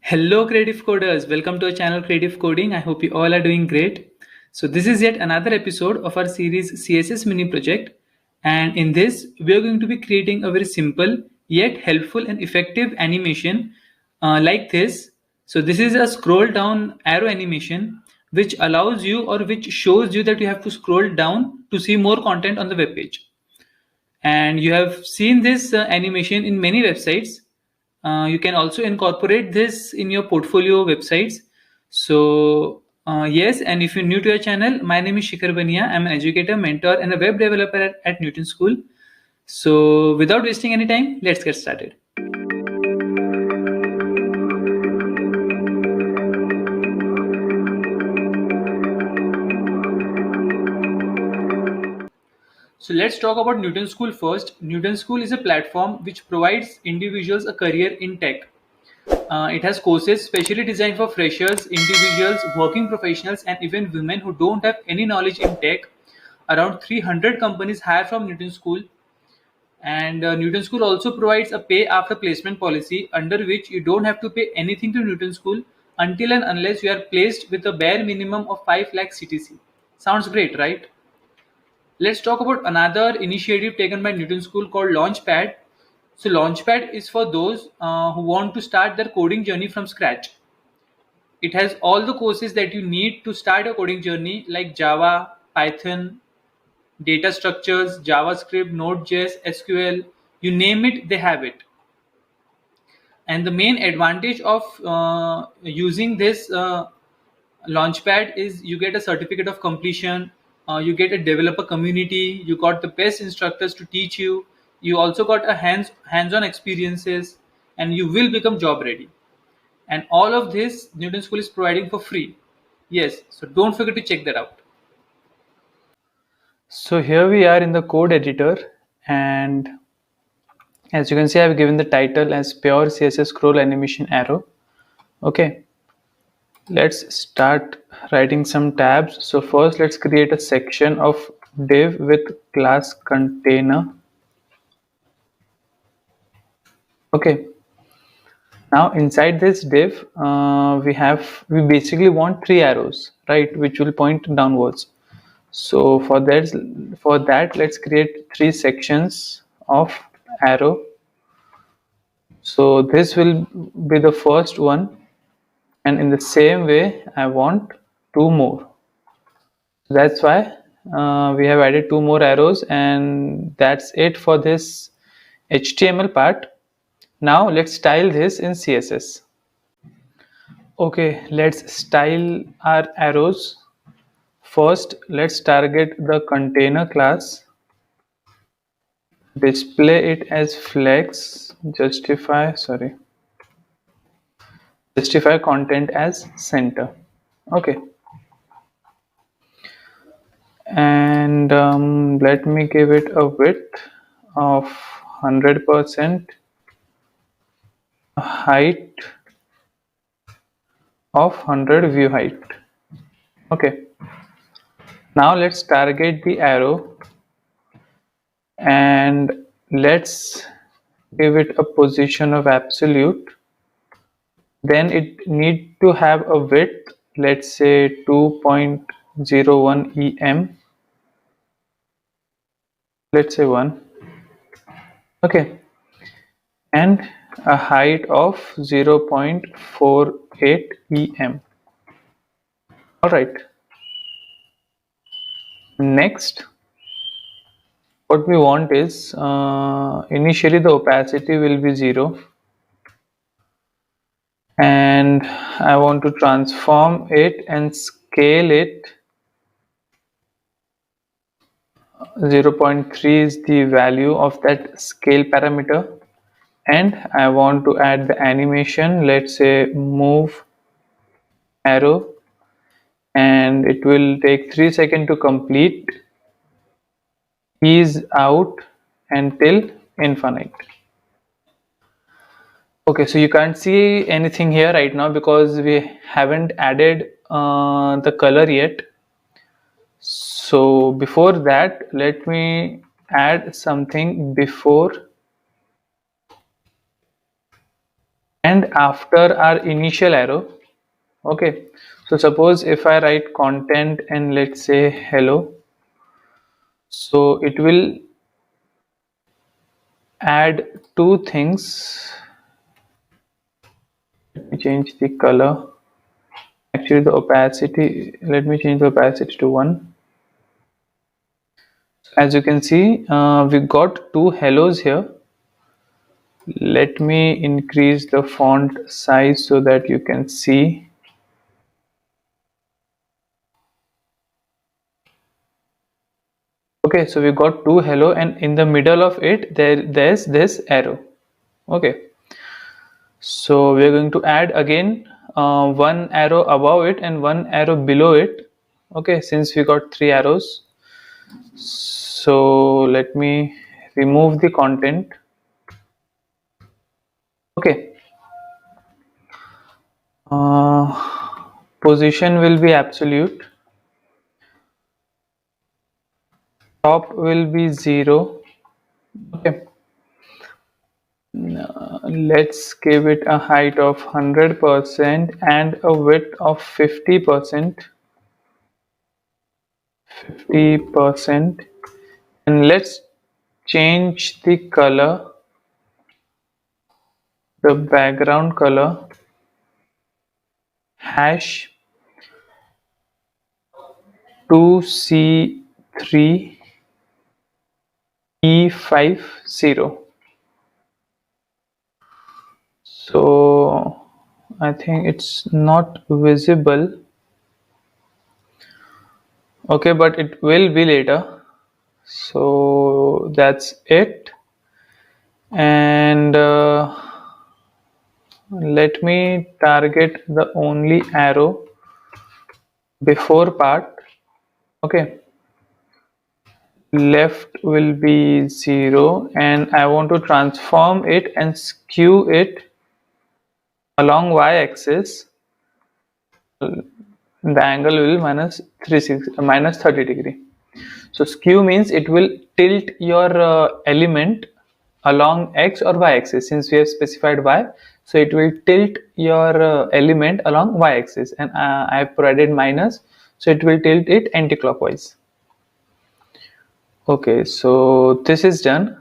Hello, creative coders. Welcome to our channel Creative Coding. I hope you all are doing great. So, this is yet another episode of our series CSS MiniProject. And in this, we are going to be creating a very simple yet helpful and effective animation like this. So, this is a scroll down arrow animation which allows you or which shows you that you have to scroll down to see more content on the web page. And you have seen this animation in many websites. You can also incorporate this in your portfolio websites. So yes, and if you're new to our channel, my name is Shikhar Bania. I'm an educator, mentor, and a web developer at Newton School. So without wasting any time, let's get started. So let's talk about Newton School first. Newton School is a platform which provides individuals a career in tech. It has courses specially designed for freshers, individuals, working professionals, and even women who don't have any knowledge in tech. Around 300 companies hire from Newton School, and Newton School also provides a pay after placement policy under which you don't have to pay anything to Newton School until and unless you are placed with a bare minimum of 5 lakh CTC. Sounds great, right? Let's talk about another initiative taken by Newton School called Launchpad. So Launchpad is for those who want to start their coding journey from scratch. It has all the courses that you need to start a coding journey like Java, Python, data structures, JavaScript, Node.js, SQL, you name it, they have it. And the main advantage of using this Launchpad is you get a certificate of completion, you get a developer community, you got the best instructors to teach you, you also got a hands-on experiences, and you will become job ready. And all of this Newton School is providing for free. Yes, so don't forget to check that out. So here we are in the code editor, and as you can see, I've given the title as pure CSS scroll animation arrow. Okay, let's start writing some tabs. So first, let's create a section of div with class container. Okay, now inside this div, we basically want 3 arrows, right, which will point downwards. So for that, let's create 3 sections of arrow. So this will be the first one, and in the same way I want 2 more. That's why we have added 2 more arrows, and that's it for this HTML part. Now let's style this in CSS. Okay, let's style our arrows. First, let's target the container class, display it as flex, justify content as center. Okay, and let me give it a width of 100%, a height of 100 view height. Okay, now let's target the arrow and let's give it a position of absolute. Then it need to have a width, let's say 2.01 em, let's say 1. Okay, and a height of 0.48 em. All right, next what we want is initially the opacity will be 0, and I want to transform it and scale it. 0.3 is the value of that scale parameter, and I want to add the animation, let's say move arrow, and it will take 3 seconds to complete. Ease out until infinite. Okay, so you can't see anything here right now because we haven't added the color yet. So before that, let me add something before and after our initial arrow. Okay, so suppose if I write content and let's say hello, so it will add two things. Let me change the color. Actually, the opacity, let me change the opacity to 1. As you can see, we got two hellos here. Let me increase the font size so that you can see. Okay, so we got two hello, and in the middle of it there's this arrow. Okay, so we're going to add again one arrow above it and one arrow below it. Okay, since we got three arrows, so let me remove the content. Okay, position will be absolute, top will be 0. Okay, let's give it a height of 100% and a width of 50%. 50%, and let's change the color, the background color, hash 2C3E50. So I think it's not visible. Okay, but it will be later. So that's it. And let me target the only arrow before part. Okay, left will be 0, and I want to transform it and skew it along y-axis. The angle will minus 30 degree. So skew means it will tilt your element along x or y-axis. Since we have specified y, so it will tilt your element along y-axis, and I have provided minus, so it will tilt it anti-clockwise. Okay, so this is done.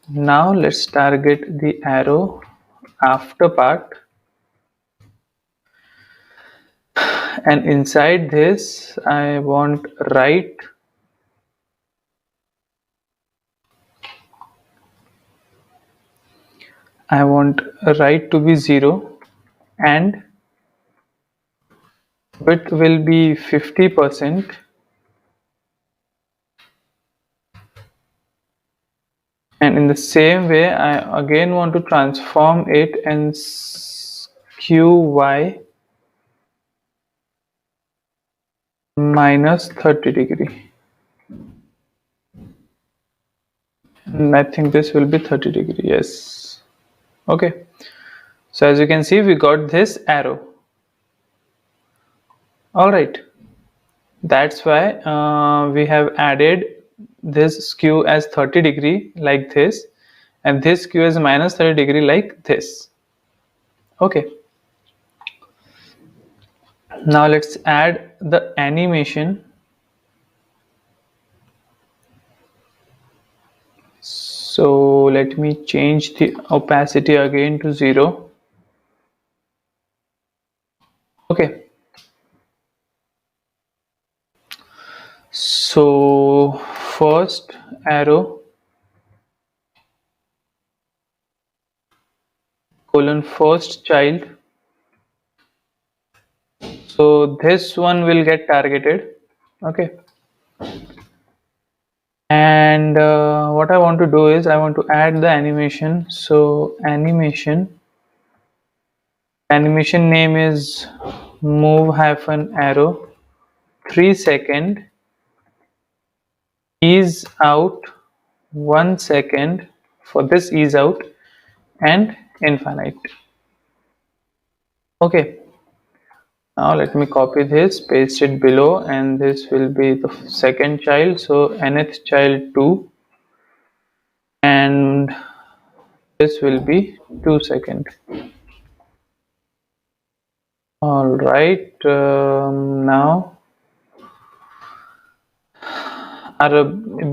Now let's target the arrow after part, and inside this I want right, to be 0, and width will be 50%, and in the same way I again want to transform it and skew y minus 30 degree, and I think this will be 30 degree. Yes. Okay, so as you can see, we got this arrow. All right, that's why we have added this skew as 30 degree like this, and this skew is minus 30 degree like this. Okay, now let's add the animation. So let me change the opacity again to 0. Okay, so first arrow colon first child, so this one will get targeted. Okay, and what I want to do is I want to add the animation. So animation name is move arrow 3-second, ease out 1 second for this ease out, and infinite. Okay, now let me copy this, paste it below, and this will be the second child, so nth child 2, and This will be 2 seconds. All right, now our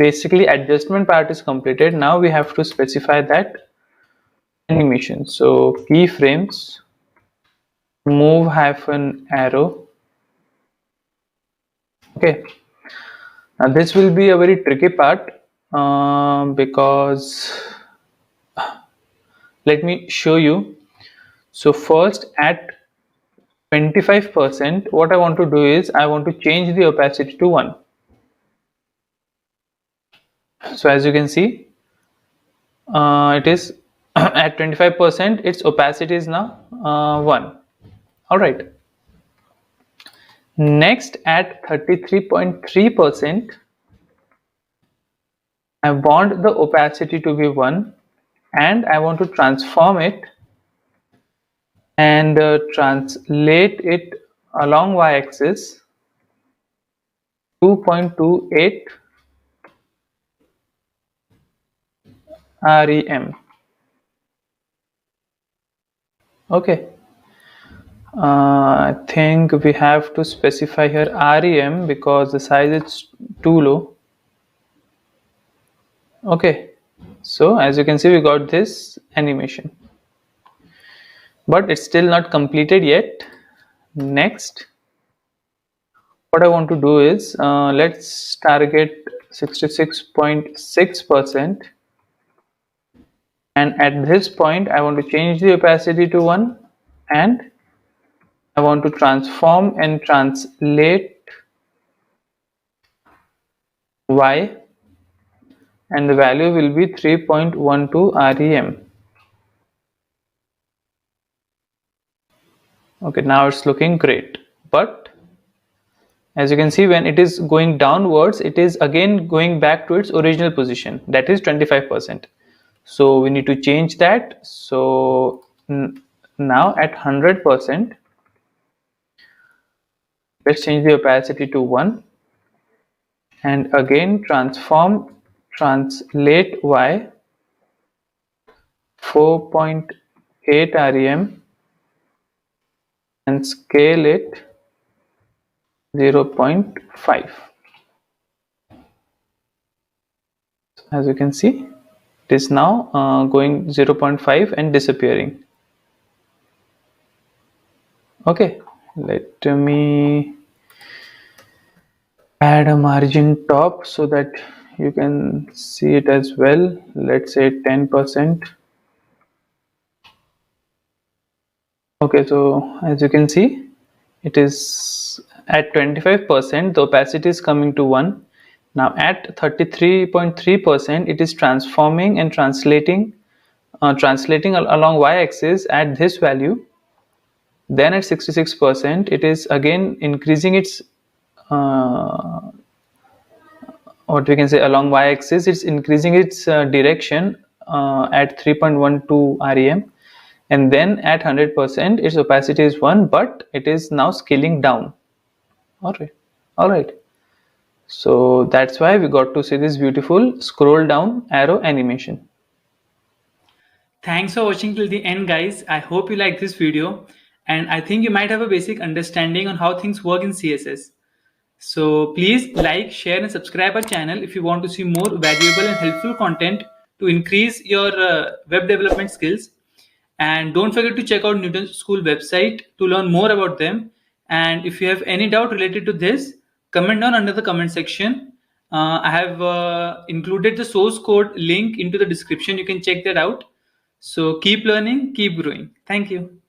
basically adjustment part is completed. Now we have to specify that animation. So keyframes, move hyphen arrow. Okay, now this will be a very tricky part because let me show you. So first at 25%, what I want to do is I want to change the opacity to 1. So as you can see, it is at 25%, its opacity is now 1. All right. Next at 33.3%, I want the opacity to be 1 and I want to transform it and translate it along y-axis 2.28 rem. Okay, I think we have to specify here rem because the size is too low. Okay, so as you can see, we got this animation, but it's still not completed yet. Next, what I want to do is let's target 66.6%, and at this point I want to change the opacity to 1 and I want to transform and translate y, and the value will be 3.12 rem. Okay, now it's looking great, but as you can see, when it is going downwards, it is again going back to its original position, that is 25%. So we need to change that. So now at 100%, let's change the opacity to 1 and again translate y 4.8 rem and scale it 0.5. As you can see, it is now going 0.5 and disappearing. Okay, let me add a margin top so that you can see it as well. Let's say 10%. Okay, so as you can see, it is at 25%, the opacity is coming to 1. Now at 33.3%, it is transforming and translating along y-axis at this value. Then at 66%, it is again increasing its what we can say along y-axis, it's increasing its direction at 3.12 rem, and then at 100% its opacity is 1, but it is now scaling down. All right, so that's why we got to see this beautiful scroll down arrow animation. Thanks for watching till the end, guys. I hope you like this video, and I think you might have a basic understanding on how things work in CSS. So please like, share and subscribe our channel if you want to see more valuable and helpful content to increase your web development skills. And don't forget to check out Nutanix School website to learn more about them. And if you have any doubt related to this, comment down under the comment section. I have included the source code link into the description. You can check that out. So keep learning, keep growing. Thank you.